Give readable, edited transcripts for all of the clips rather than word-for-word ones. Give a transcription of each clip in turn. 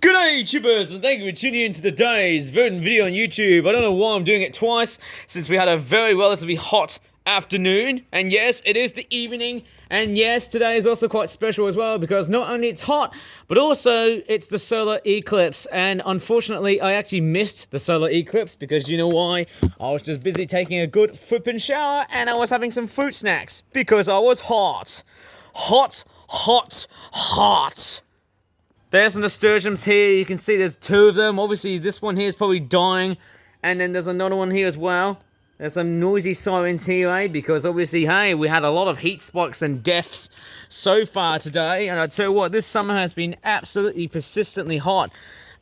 G'day YouTubers, and thank you for tuning in to today's video on YouTube. I don't know why I'm doing it twice, since we had a very relatively hot afternoon. And yes, it is the evening. And yes, today is also quite special as well, because not only it's hot, but also it's the solar eclipse. And unfortunately, I actually missed the solar eclipse, because you know why? I was just busy taking a good flippin' shower, and I was having some fruit snacks, because I was hot. Hot, hot, hot. There's some nasturtiums here. You can see there's two of them. Obviously, this one here is probably dying. And then there's another one here as well. There's some noisy sirens here, eh? Because obviously, hey, we had a lot of heat spikes and deaths so far today. And I tell you what, this summer has been absolutely persistently hot.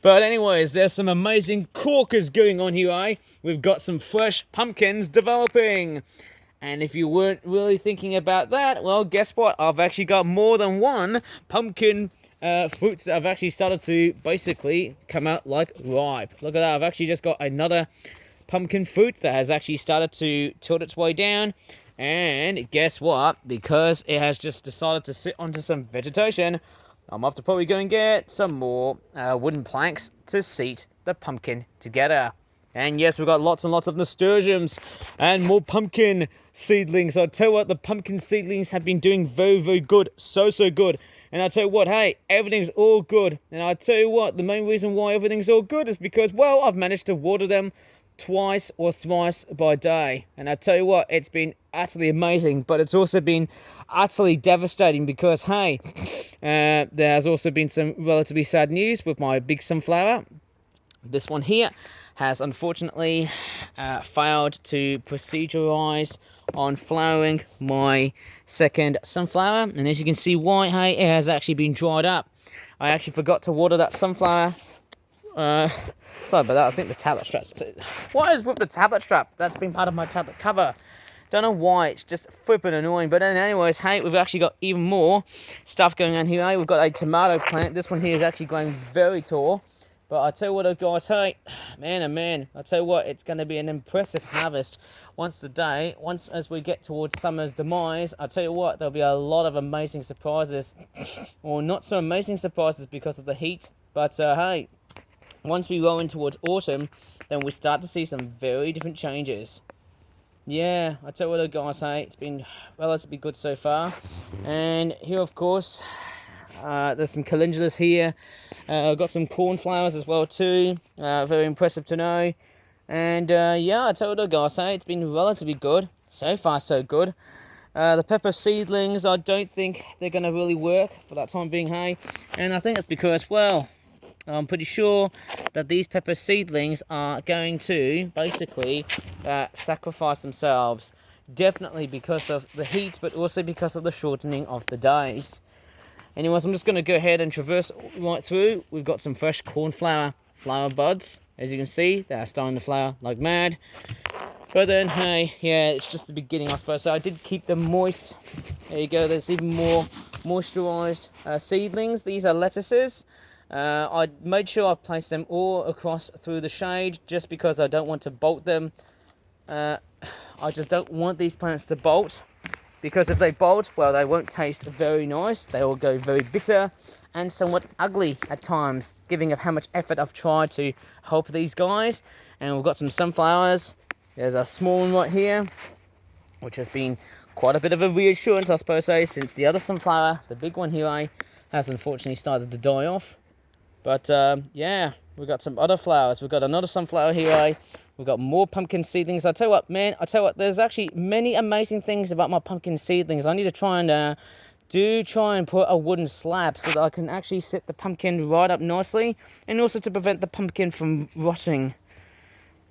But anyways, there's some amazing corkers going on here, eh? We've got some fresh pumpkins developing. And if you weren't really thinking about that, well, guess what? I've actually got more than one pumpkin fruits that have actually started to basically come out like ripe. Look at that, I've actually just got another pumpkin fruit that has actually started to tilt its way down. And guess what? Because it has just decided to sit onto some vegetation, I'm off to probably go and get some more wooden planks to seat the pumpkin together. And yes, we've got lots and lots of nasturtiums and more pumpkin seedlings. I tell you what, the pumpkin seedlings have been doing very, very good. So good. And I tell you what, hey, everything's all good. And I tell you what, the main reason why everything's all good is because, well, I've managed to water them twice or thrice by day. And I tell you what, it's been utterly amazing, but it's also been utterly devastating because, hey, there has also been some relatively sad news with my big sunflower. This one here has unfortunately failed to procedurize on flowering my second sunflower, and as you can see why, hey, it has actually been dried up. I actually forgot to water that sunflower. Sorry about that. I think the tablet strap's what is with the tablet strap? That's been part of my tablet cover. Don't know why, it's just flipping annoying. But anyways, hey, we've actually got even more stuff going on here. We've got a tomato plant. This one here is actually growing very tall. But I tell you what, guys, hey, man, oh man, I tell you what, it's going to be an impressive harvest once as we get towards summer's demise. I tell you what, there'll be a lot of amazing surprises, or not so amazing surprises because of the heat. But hey, once we roll in towards autumn, then we start to see some very different changes. Yeah, I tell you what, guys, hey, it's been relatively good so far. And here, of course, there's some calendulas here. I've got some cornflowers as well too. Very impressive to know. And yeah, I told you guys, hey, it's been relatively good. So far, so good. The pepper seedlings, I don't think they're going to really work for that time being, hey. And I think it's because, well, I'm pretty sure that these pepper seedlings are going to basically sacrifice themselves. Definitely because of the heat, but also because of the shortening of the days. Anyways, I'm just going to go ahead and traverse right through. We've got some fresh cornflower flower buds. As you can see, they are starting to flower like mad. But then, hey, yeah, it's just the beginning, I suppose. So I did keep them moist. There you go. There's even more moisturized seedlings. These are lettuces. I made sure I placed them all across through the shade just because I don't want to bolt them. I just don't want these plants to bolt. Because if they bolt, well, they won't taste very nice. They will go very bitter and somewhat ugly at times, giving of how much effort I've tried to help these guys. And we've got some sunflowers. There's a small one right here, which has been quite a bit of a reassurance, I suppose, since the other sunflower, the big one here, has unfortunately started to die off. But yeah, we've got some other flowers. We've got another sunflower here, We've got more pumpkin seedlings. I tell you what, man, there's actually many amazing things about my pumpkin seedlings. I need to try and put a wooden slab so that I can actually set the pumpkin right up nicely, and also to prevent the pumpkin from rotting.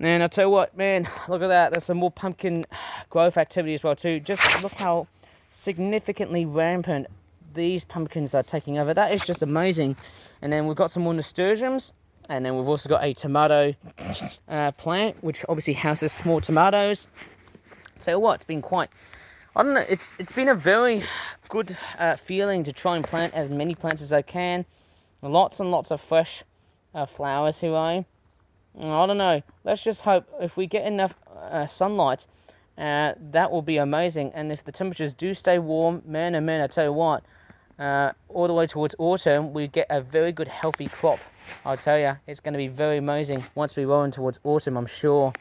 And I tell you what, man, look at that. There's some more pumpkin growth activity as well too. Just look how significantly rampant these pumpkins are taking over. That is just amazing. And then we've got some more nasturtiums. And then we've also got a tomato plant, which obviously houses small tomatoes. So what, it's been quite, I don't know, it's been a very good feeling to try and plant as many plants as I can. Lots and lots of fresh flowers here, I don't know, let's just hope if we get enough sunlight, that will be amazing. And if the temperatures do stay warm, man, I tell you what, all the way towards autumn, we get a very good healthy crop I'll tell you, it's going to be very amazing once we roll in towards autumn, I'm sure.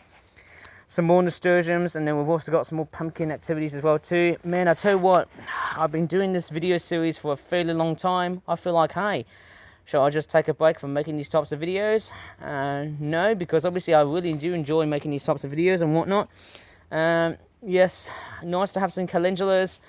Some more nasturtiums, and then we've also got some more pumpkin activities as well too. Man, I tell you what, I've been doing this video series for a fairly long time. I feel like, hey, shall I just take a break from making these types of videos? No, because obviously I really do enjoy making these types of videos and whatnot. Yes, nice to have some calendulas,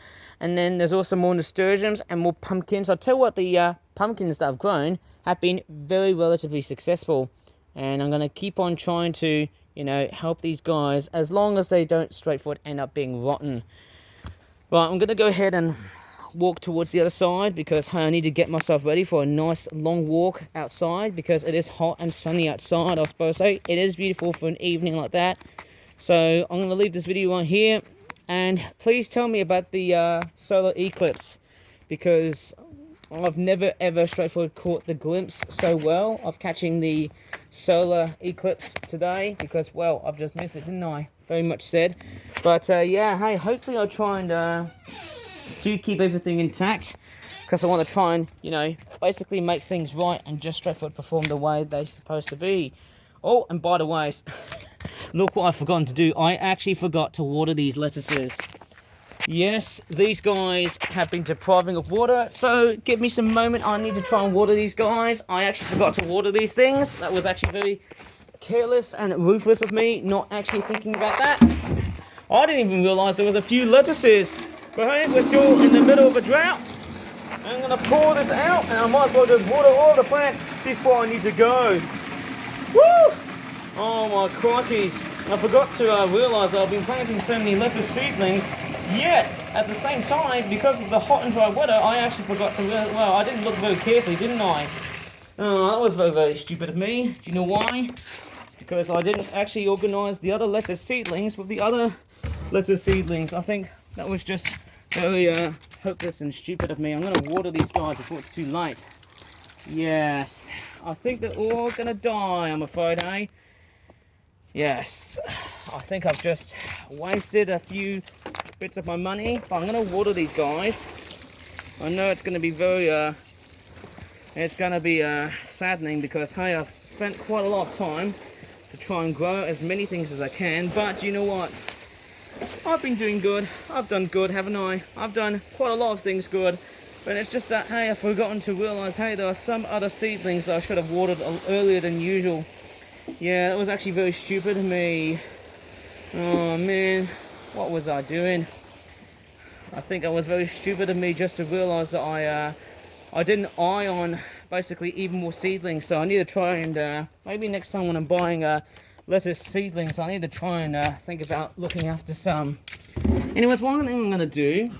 and then there's also more nasturtiums and more pumpkins. I'll tell you what, the pumpkins that I've grown have been very relatively successful, and I'm going to keep on trying to, you know, help these guys as long as they don't straightforward end up being rotten. Right, I'm going to go ahead and walk towards the other side because I need to get myself ready for a nice long walk outside because it is hot and sunny outside, I suppose. Say it is beautiful for an evening like that. So I'm going to leave this video right here, and please tell me about the solar eclipse, because I've never ever straightforward caught the glimpse so well of catching the solar eclipse today, because, well, I've just missed it, didn't I? Very much said. But yeah, hey, hopefully I'll try and do keep everything intact, because I want to try and, you know, basically make things right and just straightforward perform the way they're supposed to be. Oh, and by the way, look what I've forgotten to do. I actually forgot to water these lettuces. Yes, these guys have been depriving of water, so give me some moment. I need to try and water these guys. I actually forgot to water these things. That was actually very careless and ruthless of me, not actually thinking about that. I didn't even realize there was a few lettuces. But hey, we're still in the middle of a drought. I'm going to pour this out, and I might as well just water all the plants before I need to go. Woo! Oh my crikeys. I forgot to realise I've been planting so many lettuce seedlings, yet at the same time, because of the hot and dry weather, I actually forgot to, well, I didn't look very carefully, didn't I? Oh, that was very, very stupid of me. Do you know why? It's because I didn't actually organise the other lettuce seedlings with the other lettuce seedlings. I think that was just very hopeless and stupid of me. I'm going to water these guys before it's too late. Yes, I think they're all going to die, I'm afraid, eh? Yes, I think I've just wasted a few bits of my money, but I'm going to water these guys. I know it's going to be very, saddening because, hey, I've spent quite a lot of time to try and grow as many things as I can, but you know what? I've been doing good. I've done good, haven't I? I've done quite a lot of things good, but it's just that, hey, I've forgotten to realise, hey, there are some other seedlings that I should have watered earlier than usual. Yeah, that was actually very stupid of me. Oh man, what was I doing? I think it was very stupid of me just to realise that I didn't eye on basically even more seedlings. So I need to try and maybe next time when I'm buying lettuce seedlings, I need to try and think about looking after some. Anyways, one thing I'm going to do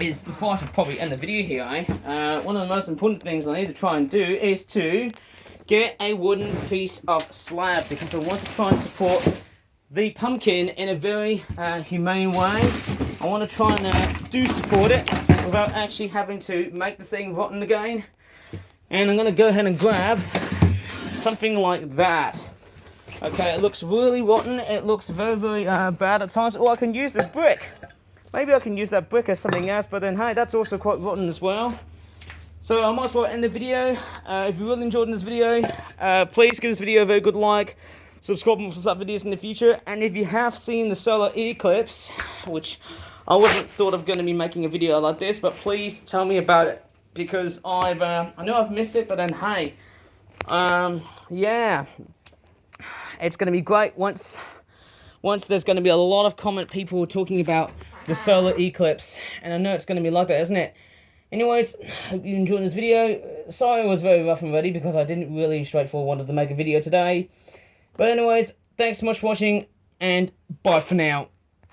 is, before I should probably end the video here, one of the most important things I need to try and do is to get a wooden piece of slab, because I want to try and support the pumpkin in a very humane way. I want to try and do support it without actually having to make the thing rotten again. And I'm going to go ahead and grab something like that. Okay, it looks really rotten. It looks very, very bad at times. Or I can use this brick. Maybe I can use that brick as something else, but then, hey, that's also quite rotten as well. So I might as well end the video. If you really enjoyed this video, please give this video a very good like. Subscribe for such videos in the future. And if you have seen the solar eclipse, which I wasn't thought of going to be making a video like this, but please tell me about it, because I know I've missed it, but then hey, yeah, it's going to be great once there's going to be a lot of people talking about the solar eclipse, and I know it's going to be like that, isn't it? Anyways, hope you enjoyed this video. Sorry it was very rough and ready because I didn't really straightforward wanted to make a video today. But anyways, thanks so much for watching, and bye for now.